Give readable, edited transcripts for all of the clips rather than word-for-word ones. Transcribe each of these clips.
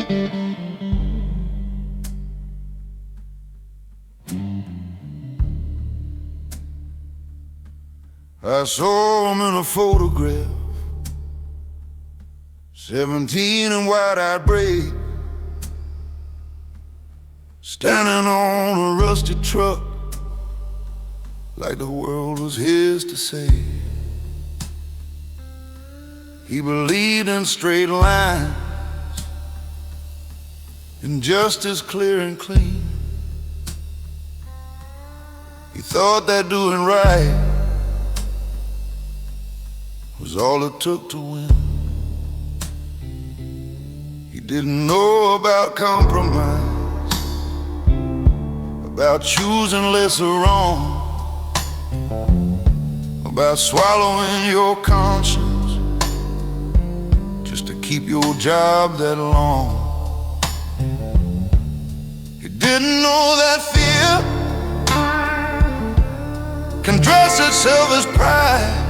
I saw him in a photograph, 17 and wide-eyed brave, standing on a rusty truck, like the world was his to save. He believed in straight lines, in justice clear and clean. He thought that doing right was all it took to win. He didn't know about compromise, about choosing lesser wrong, about swallowing your conscience just to keep your job that long. He didn't know that fear can dress itself as pride,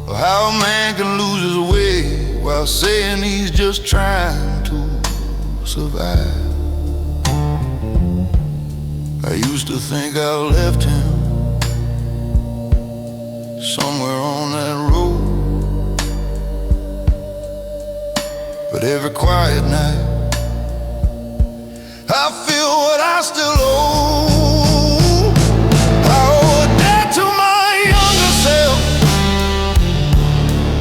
or how a man can lose his way while saying he's just trying to survive. I used to think I left him somewhere on that road, but every quiet night I feel what I still owe. I owe a debt to my younger self,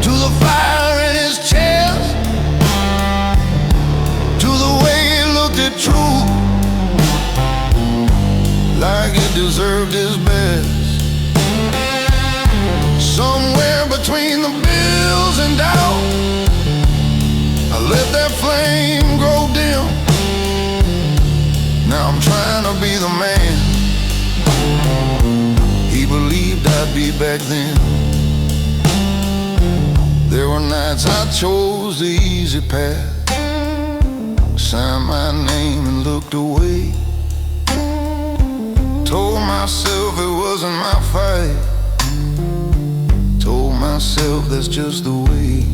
to the fire in his chest, to the way he looked at truth like it deserved his best. Somewhere between the bills and doubt, I let that flame grow dim. Now I'm trying to be the man he believed I'd be back then. There were nights I chose the easy path, signed my name and looked away, told myself it wasn't my fight, told myself that's just the way.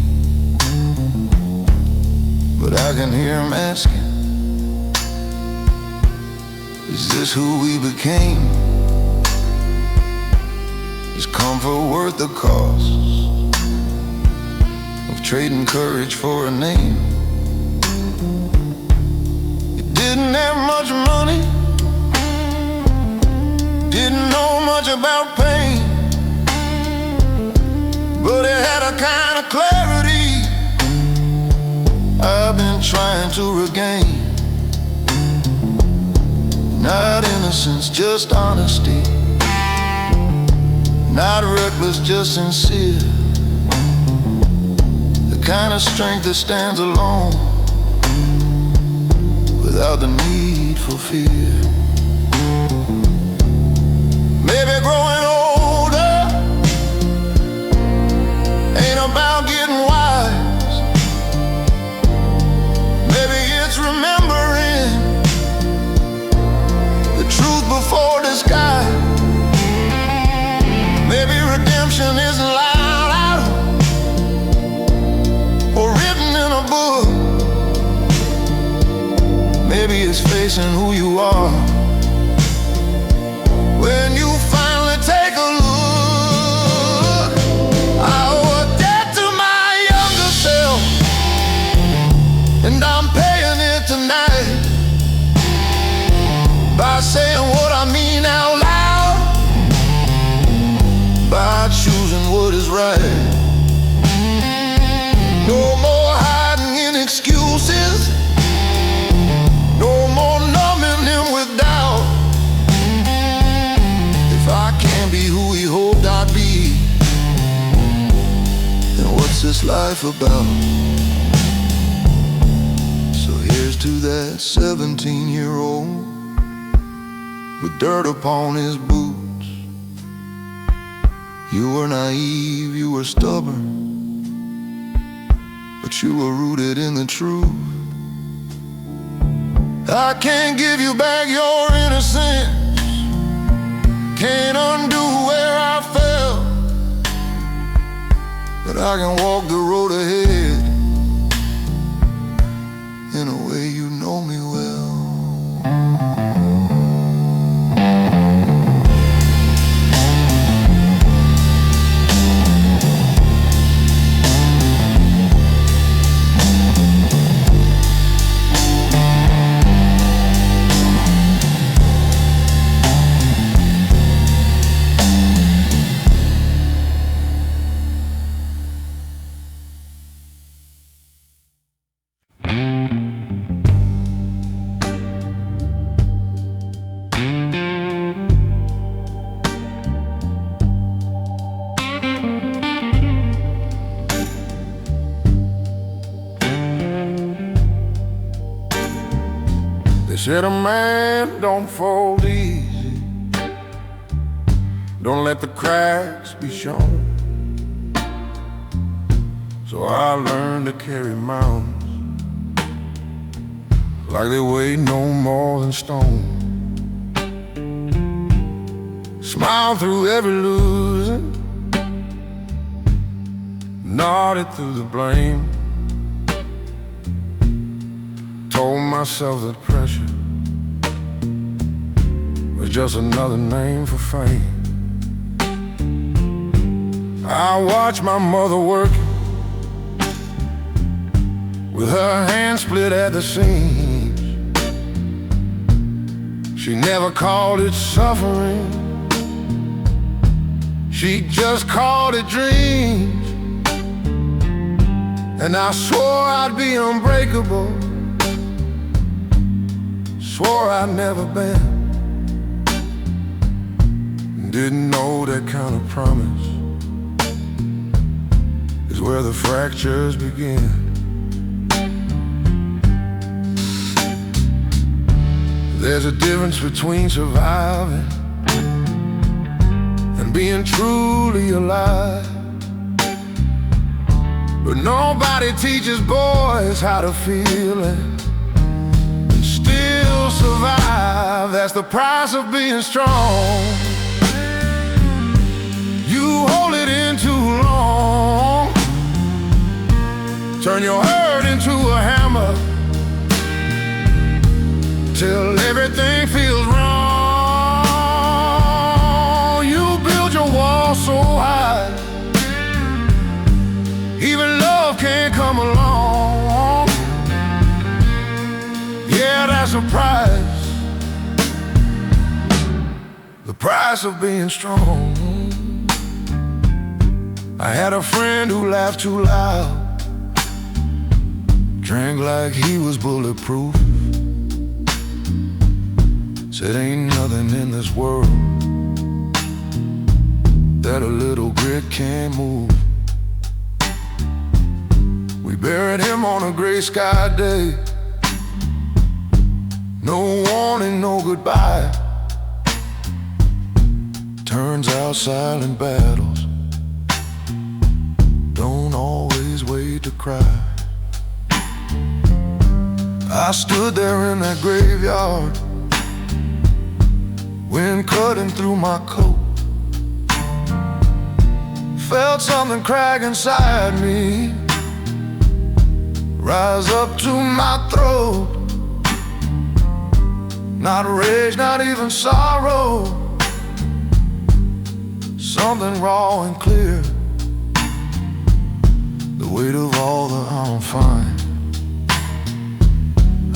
But I can hear him asking, is this who we became? Is comfort worth the cost of trading courage for a name? You didn't have much money, didn't know much about pain, but it had a kind of clarity I've been trying to regain. Not innocence, just honesty, not reckless, just sincere, the kind of strength that stands alone without the need for fear. Maybe growing older ain't about getting wise. Maybe it's remembering the truth before disguise. Maybe redemption isn't loud out or written in a book. Maybe it's facing who you are when you finally take a look. I owe a debt to my younger self, and I'm paying it tonight by saying what I mean out loud, by choosing what is right. No more hiding in excuses, no more numbing him with doubt. If I can't be who he hoped I'd be, then what's this life about? So here's to that 17-year-old with dirt upon his boots. You were naive, you were stubborn, but you were rooted in the truth. I can't give you back your innocence, can't undo where I fell, but I can walk the road ahead said a man don't fold easy, don't let the cracks be shown. So I learned to carry mountains like they weigh no more than stone. Smile through every losing, nodded through the blame. Told myself that pressure was just another name for fame. I watched my mother working with her hands split at the seams. She never called it suffering, she just called it dreams. And I swore I'd be unbreakable, swore I'd never bend. Didn't know that kind of promise is where the fractures begin. There's a difference between surviving and being truly alive. But nobody teaches boys how to feel and still survive. That's the price of being strong. You hold it in too long, turn your hurt into a hammer till everything feels wrong. You build your wall so high, even love can't come along. Yeah, that's a price, the price of being strong. I had a friend who laughed too loud, drank like he was bulletproof, said ain't nothing in this world that a little grit can't move. We buried him on a gray sky day, no warning, no goodbye. Turns out silent battles don't always wait to cry. I stood there in that graveyard, wind cutting through my coat. Felt something crack inside me, rise up to my throat. Not rage, not even sorrow, something raw and clear, the weight of all the I'm fine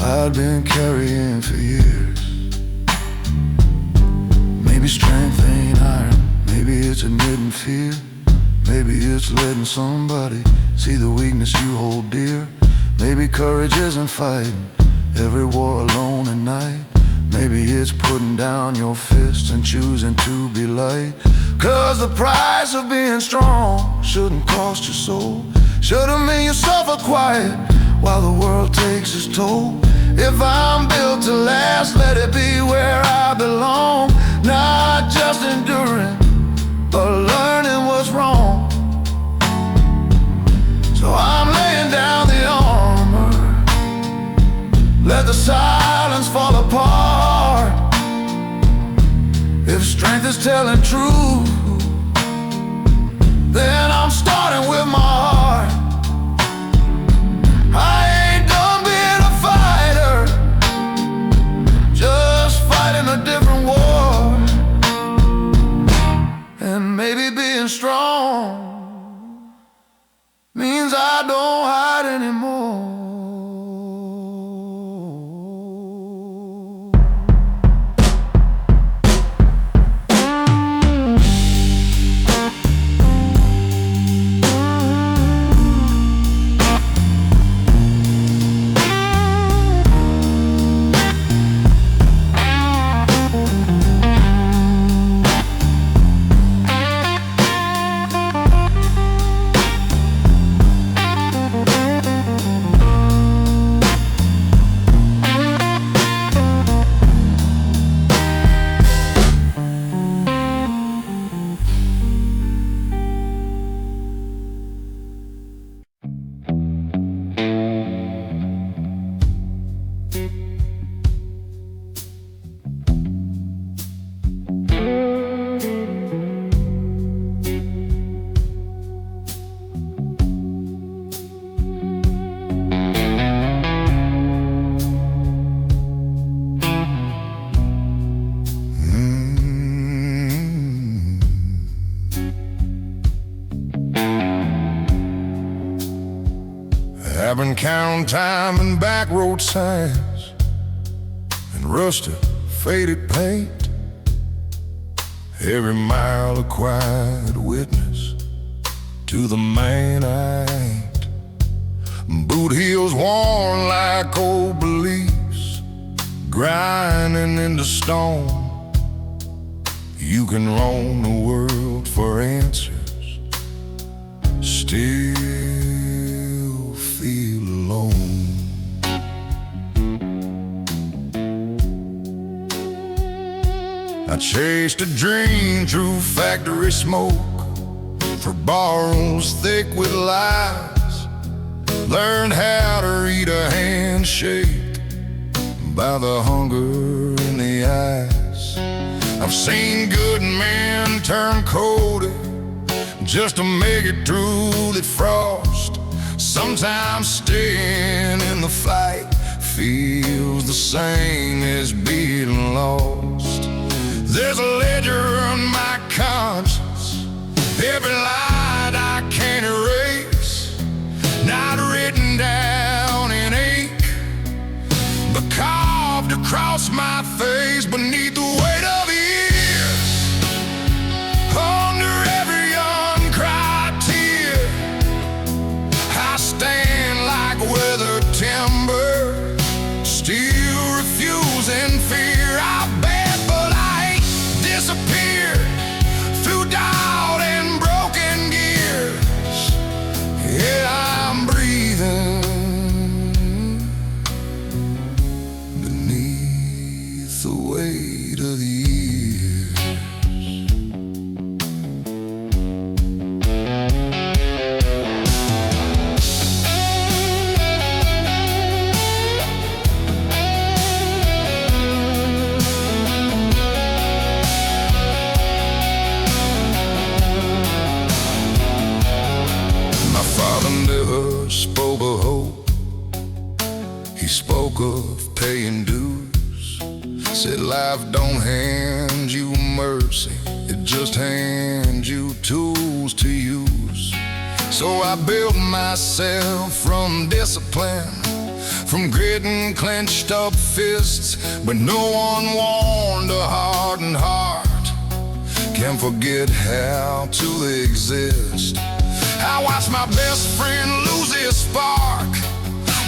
I'd been carrying for years. Maybe strength ain't iron, maybe it's admitting fear, maybe it's letting somebody see the weakness you hold dear. Maybe courage isn't fighting every war alone at night, maybe it's putting down your fists and choosing to be light. Cause the price of being strong shouldn't cost your soul, should've mean you suffer quiet while the world takes its toll. If I'm built to last, let it be where I belong, not just enduring, but learning what's wrong. So I'm laying down the armor, let the silence fall apart. If strength is telling truth, then I'm starting with my heart. I ain't done being a fighter, just fighting a different war. And maybe being strong means I don't hide anymore. I've been counting time and back road signs and rusted, faded paint. Every mile a quiet witness to the man I ain't. Boot heels worn like old beliefs, grinding into stone. You can roam the world for answers, still feel alone. I chased a dream through factory smoke, for barrels thick with lies. Learned how to read a handshake by the hunger in the eyes. I've seen good men turn cold just to make it through the frost. Sometimes staying in the fight feels the same as being lost. There's a ledger on my conscience, every line I can't erase, not written down in ink, but carved across my face beneath the weight of years. Under every uncried tear, I stand like weathered timber, still refusing fear. I bet, but I ain't disappeared through doubt and broken gears. Yeah, I'm breathing beneath the weight of the years. My father never spoke of hope, he spoke of paying dues. Said life don't hand you mercy, it just hands you tools to use. So I built myself from discipline, from grit and clenched up fists. But no one warned a hardened heart can forget how to exist. I watched my best friend lose his spark,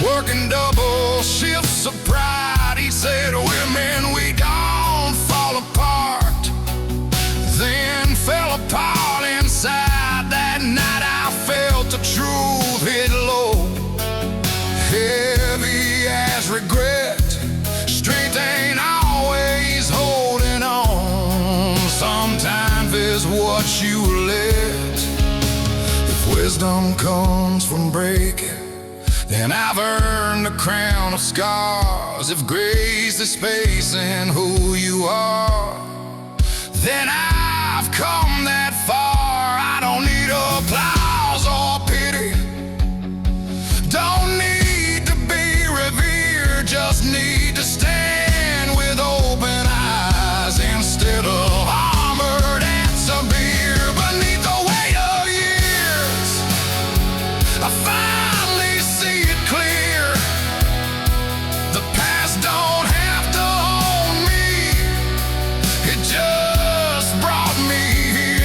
working double shifts of pride. He said, women, we don't fall apart. Then fell apart inside. That night I felt the truth hit low, heavy as regret. Strength ain't always holding on, sometimes it's what you let. If wisdom comes from breaking, then I've earned a crown of scars. If grace is space in who you are, then I've come that far. I don't need applause or pity, don't need to be revered, just need to stand with open eyes instead of armored and severe. Beneath the weight of years, I finally see it clear. The past don't have to own me, it just brought me here.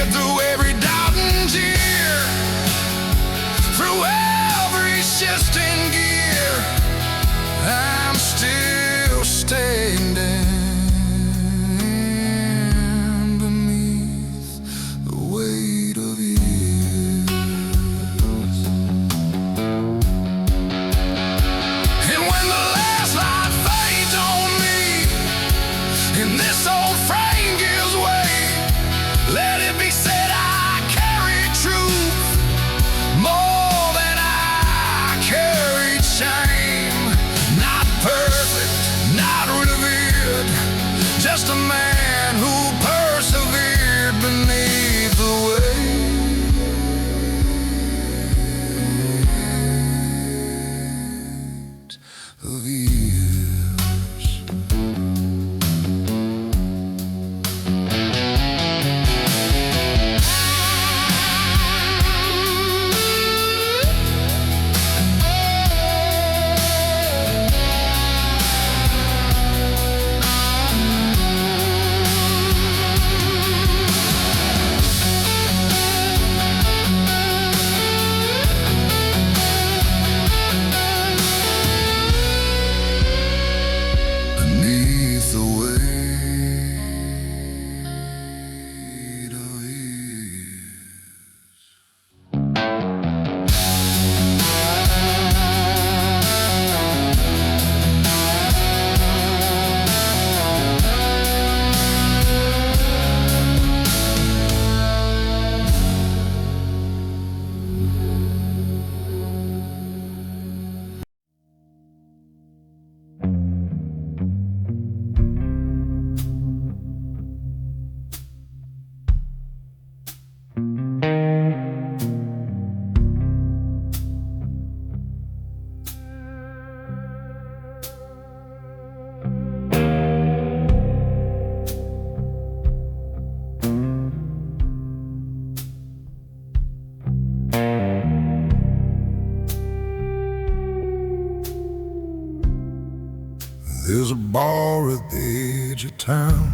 bar at the edge of town,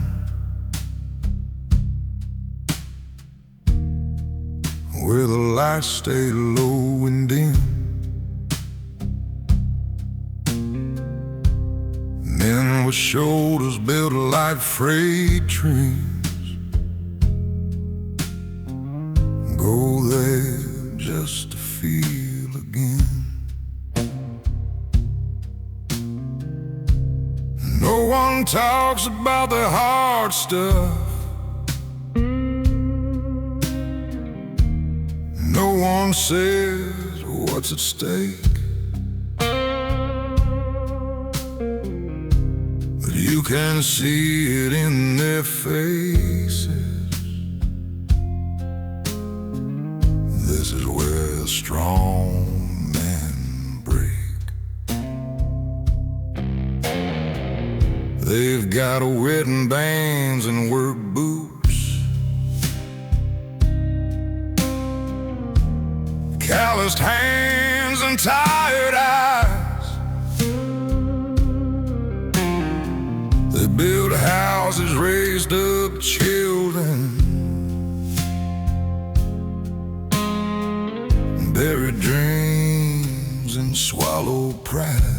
where the lights stay low and dim. Men with shoulders built like freight trains go there just to feel again. No one talks about the hard stuff. No one says what's at stake. But you can see it in their faces. This is where strong men break. They've got wedding bands and work boots, calloused hands and tired eyes. They build houses, raised up children, bury dreams and swallow pride.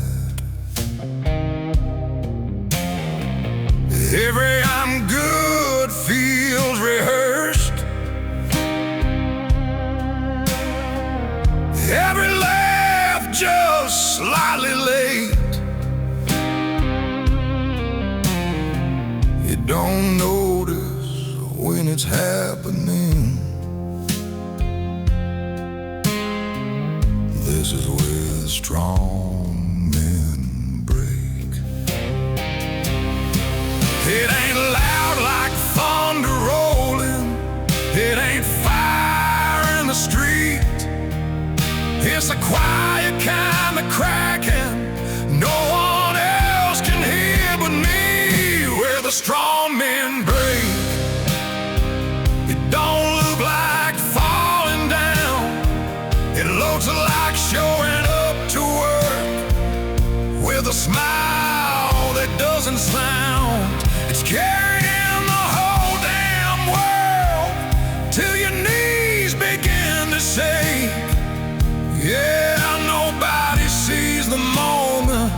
Every I'm good feels rehearsed. Every laugh just slightly late. You don't notice when it's happening. This is where strong men break. It ain't loud like thunder rolling. It ain't fire in the street. It's a quiet kind of cracking no one else can hear but me. Where the strong men break, it don't look like falling down. It looks like showing up to work with a smile that doesn't sound. It's carrying the whole damn world till your knees begin to shake. Yeah, nobody sees the moment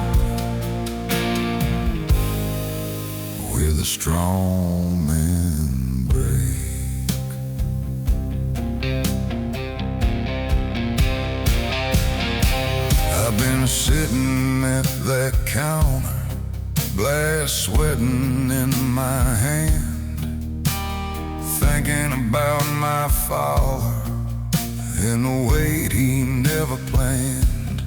where the strong men break. I've been sitting at that counter, glass sweating in my hand, thinking about my father and the weight he never planned.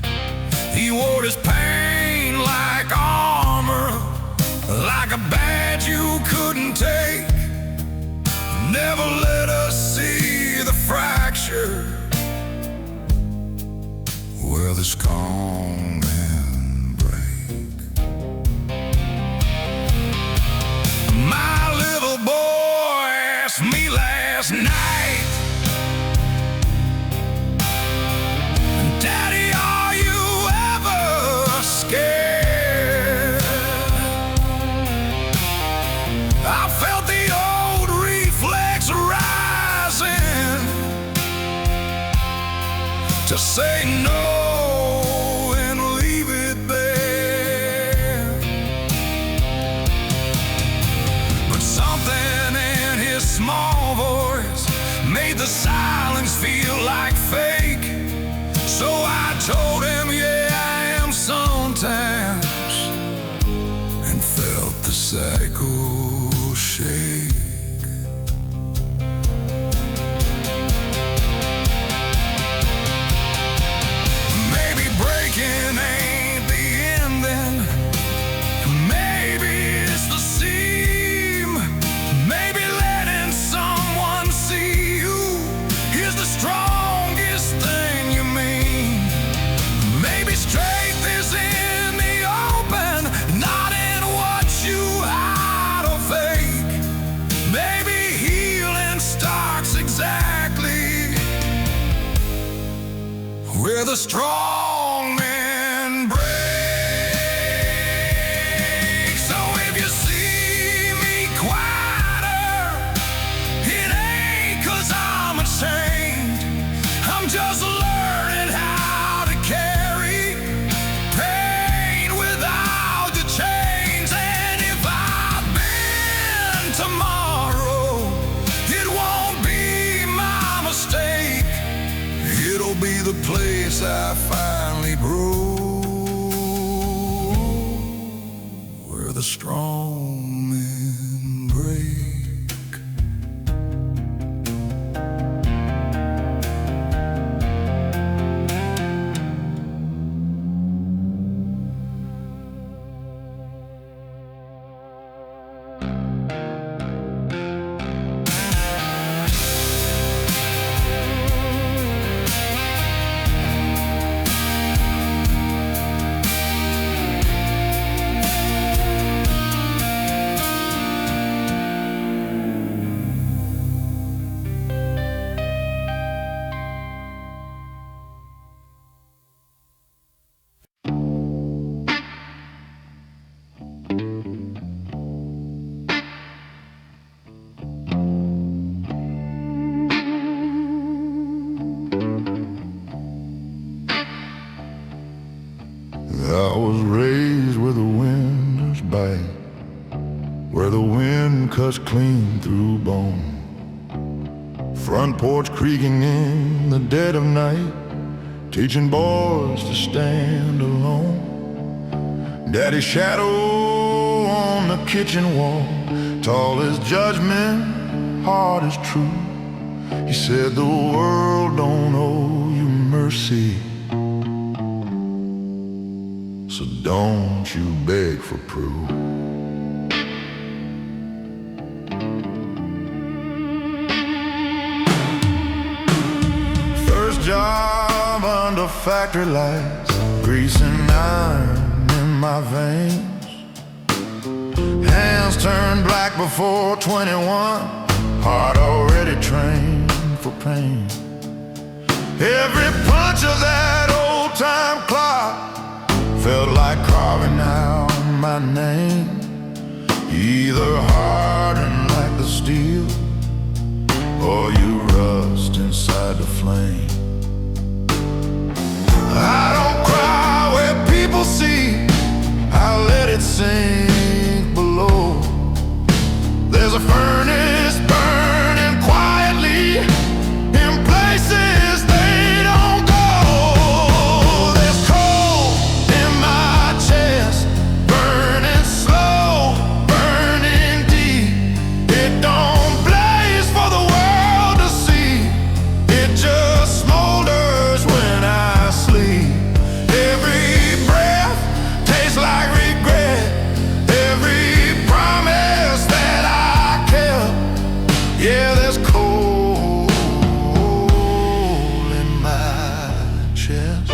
He wore his pain like armor, like a badge you couldn't take. Never let us see the fracture where the strong men break. My little boy asked me last night, Daddy, are you ever scared? I felt the old reflex rising to say no and leave it there. But something in his small voice made the silence feel like fake. So I told him, yeah, I am sometimes, and felt the cycle shake. Maybe breaking ain't the end then. Maybe it's the seam. Maybe letting someone see you is the strongest thing you mean. Maybe strength is in the open, not in what you hide or fake. Maybe healing starts exactly where the strong man breaks. cuts clean through bone. Front porch creaking in the dead of night, teaching boys to stand alone. Daddy's shadow on the kitchen wall, tall as judgment, hard as true. He said the world don't owe you mercy, so don't you beg for proof. First job under factory lights, greasing iron in my veins. Hands turned black before 21, heart already trained for pain. Every punch of that old-time clock felt like carving out my name. Either hardened like the steel, or you rust inside the flame. I don't cry where people see, I let it sink below. There's a furnace burning quietly in places they don't go. There's coal in my chest, burning slow, burning deep. It don't blaze for the world to see, it just smolders when I sleep. Every breath tastes like regret, every promise that I kept. Yeah, there's coal in my chest.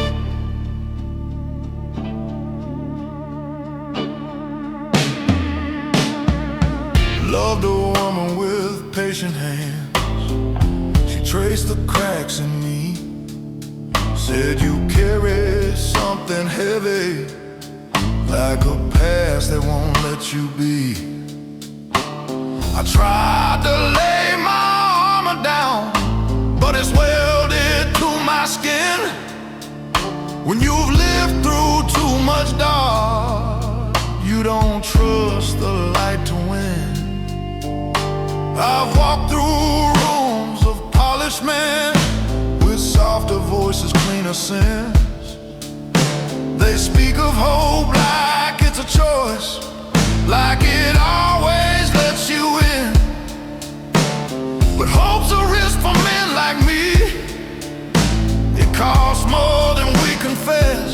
Loved a woman with patient hands. She traced the cracks in me, said you carry something heavy, like a past that won't let you be. I tried to lay my armor down, but it's welded to my skin. When you've lived through too much dark, you don't trust the light to win. I've walked through rooms of polished men with softer voices, cleaner sins. They speak of hope like it's a choice, like it always lets you in. But hope's a risk for men like me. It costs more than we confess,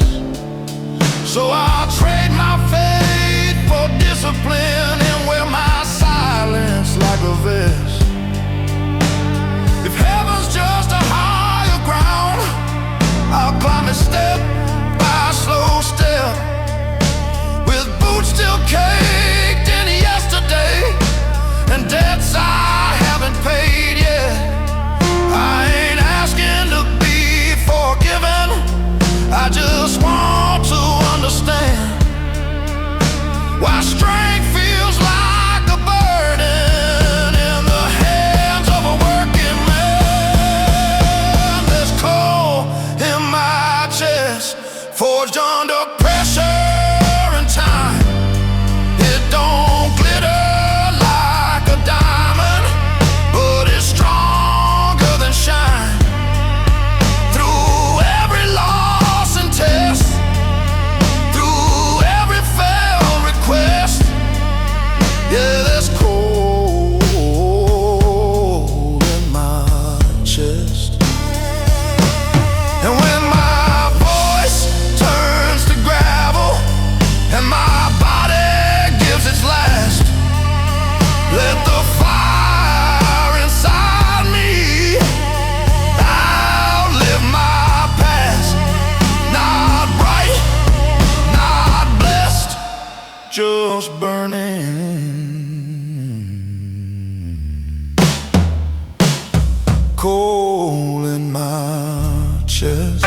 so I'll trade my faith for discipline and wear my silence like a vest. If heaven's just a higher ground, I'll climb it step by slow step, with boots still caked in yesterday and debts I haven't paid yet. I ain't asking to be forgiven, I just want to understand why strength feels like a burden in the hands of a working man. There's coal in my chest, forged under pressure and time. It don't glitter like a diamond, but it's stronger than shine. Through every loss and test, through every failed request, yeah, there's coal in my chest. And when my voice turns to gravel and my body gives its last, let the fire inside me outlive my past. Not bright, not blessed, just burning. Coal in my chest.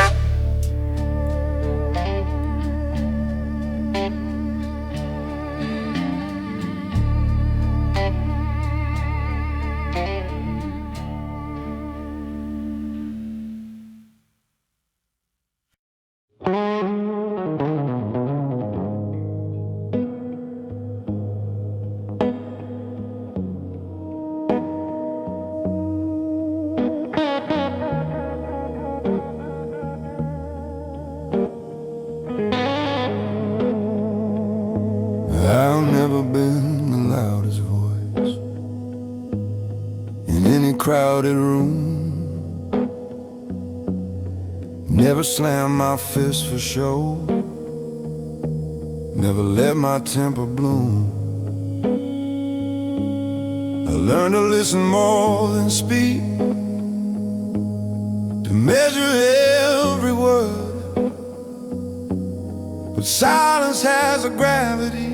crowded room. Never slam my fist for show. Never let my temper bloom. I learned to listen more than speak, to measure every word. But silence has a gravity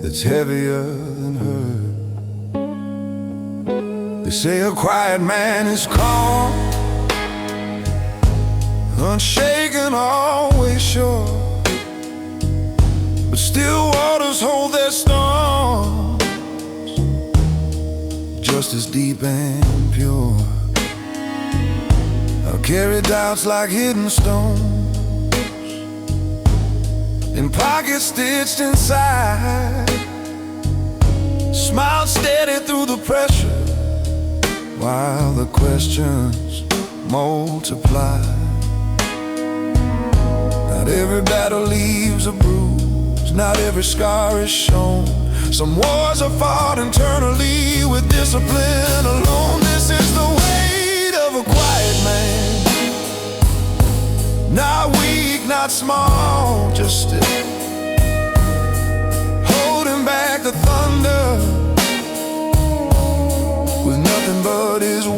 that's heavier than hers. They say a quiet man is calm, unshaken, always sure. But still waters hold their storms, just as deep and pure. I'll carry doubts like hidden stones in pockets stitched inside. Smile steady through the pressure while the questions multiply. Not every battle leaves a bruise, not every scar is shown. Some wars are fought internally with discipline alone. This is the weight of a quiet man, not weak, not small, just still, holding back the thunder with nothing but his will.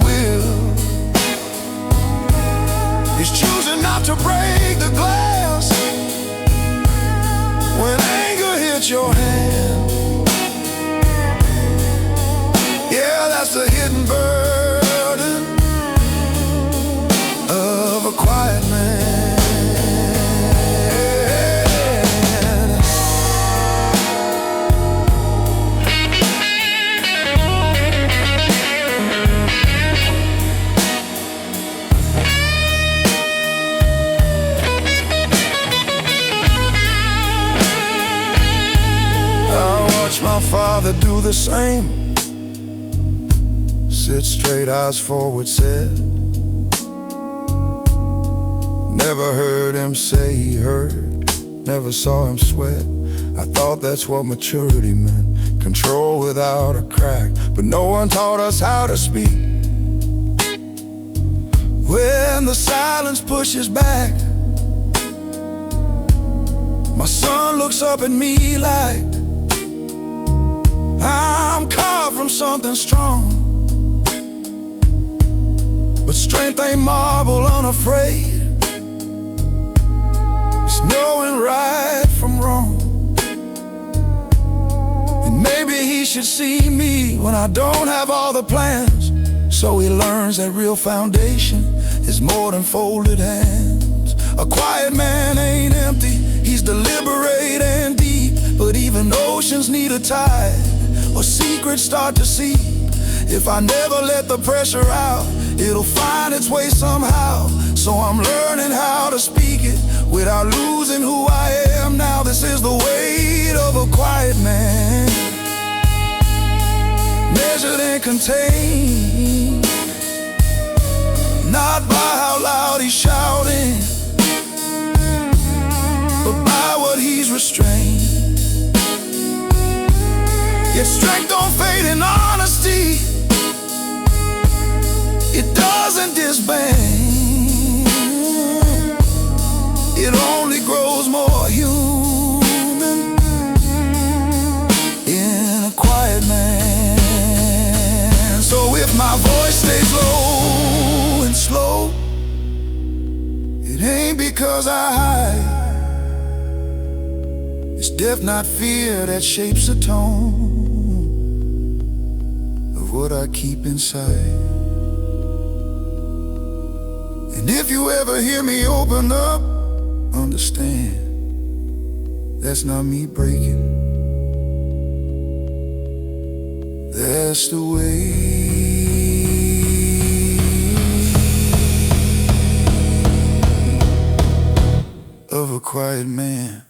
He's choosing not to break the glass when anger hits your hand. Yeah, that's the hidden burden of a quiet man. My father do the same, sit straight, eyes forward, said. Never heard him say he heard, never saw him sweat. I thought that's what maturity meant, control without a crack. But no one taught us how to speak. When the silence pushes back, my son looks up at me like I'm carved from something strong. But strength ain't marble, unafraid. It's knowing right from wrong. And maybe he should see me when I don't have all the plans, so he learns that real foundation is more than folded hands. A quiet man ain't empty, he's deliberate and deep. But even oceans need a tide, or secrets start to seep. If I never let the pressure out, it'll find its way somehow. So I'm learning how to speak it without losing who I am now. This is the weight of a quiet man, measured and contained, not by how loud he's shouting, but by what he's restrained. Yet strength don't fade in honesty, it doesn't disband, it only grows more human in a quiet man. So if my voice stays low and slow, it ain't because I hide. It's death, not fear, that shapes the tone of what I keep inside. And if you ever hear me open up, understand, that's not me breaking. That's the way of a quiet man.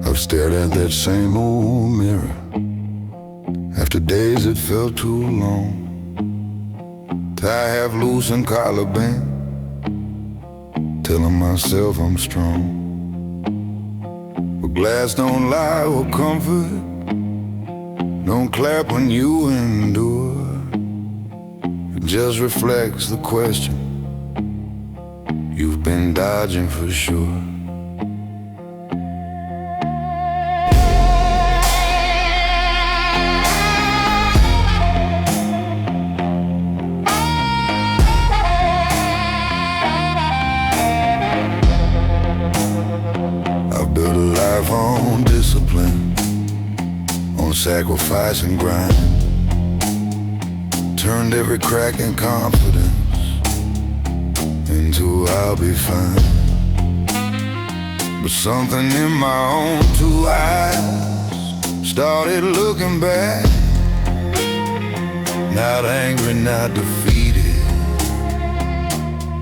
I've stared at that same old mirror after days that felt too long. Tie half loose and collar band, telling myself I'm strong. But glass don't lie or comfort, don't clap when you endure. It just reflects the question you've been dodging for sure. On discipline, on sacrifice and grind, turned every crack in confidence into I'll be fine. But something in my own two eyes started looking back, not angry, not defeated,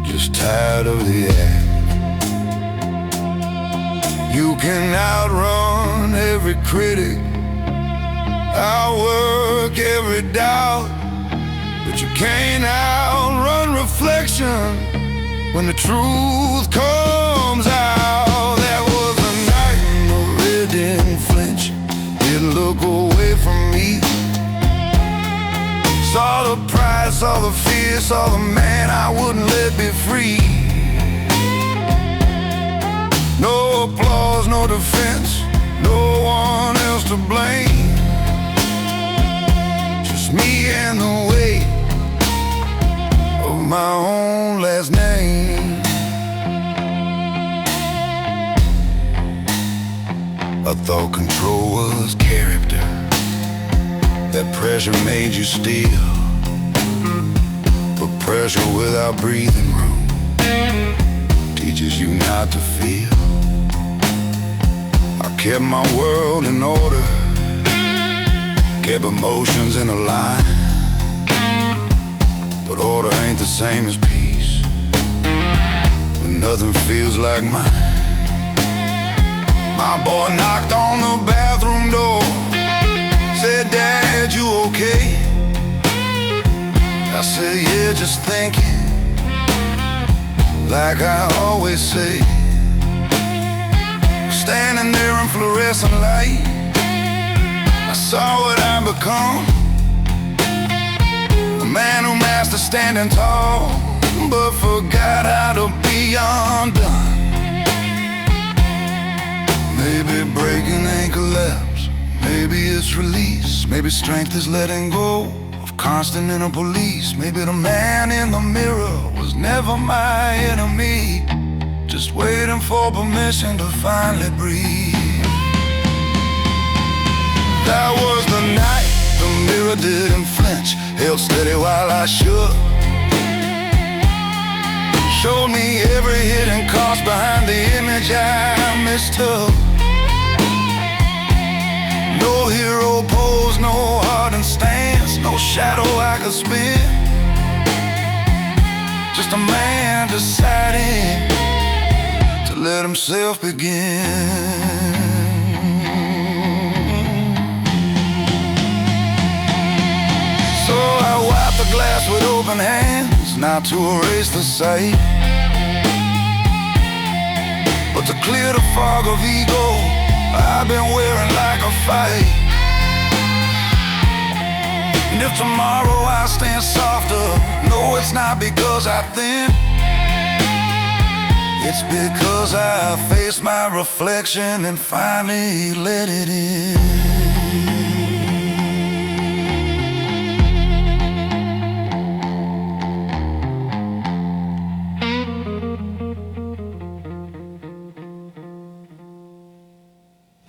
just tired of the act. You can outrun every critic, outwork every doubt, but you can't outrun reflection when the truth comes out. That was a night the red didn't flinch, didn't look away from me. Saw the pride, saw the fear, saw the man I wouldn't let be free. No applause, no defense, no one else to blame, just me and the weight of my own last name. I thought control was character, that pressure made you steal, but pressure without breathing room teaches you not to feel. I kept my world in order, kept emotions in a line, but order ain't the same as peace when nothing feels like mine. My boy knocked on the bathroom door, said, "Dad, you okay?" I said, "Yeah, just thinking," like I always say. Standing there in fluorescent light, I saw what I'd become, a man who mastered standing tall, but forgot how to be undone. Maybe breaking ain't collapse, maybe it's release, maybe strength is letting go of constant inner police. Maybe the man in the mirror was never my enemy, just waiting for permission to finally breathe. That was the night the mirror didn't flinch, held steady while I shook, showed me every hidden cost behind the image I mistook. No hero pose, no hardened stance, no shadow I could spin, just a man deciding to let himself begin. So I wiped the glass with open hands, not to erase the sight, but to clear the fog of ego I've been wearing like a fight. And if tomorrow I stand softer, no, it's not because I thin, it's because I faced my reflection and finally let it in.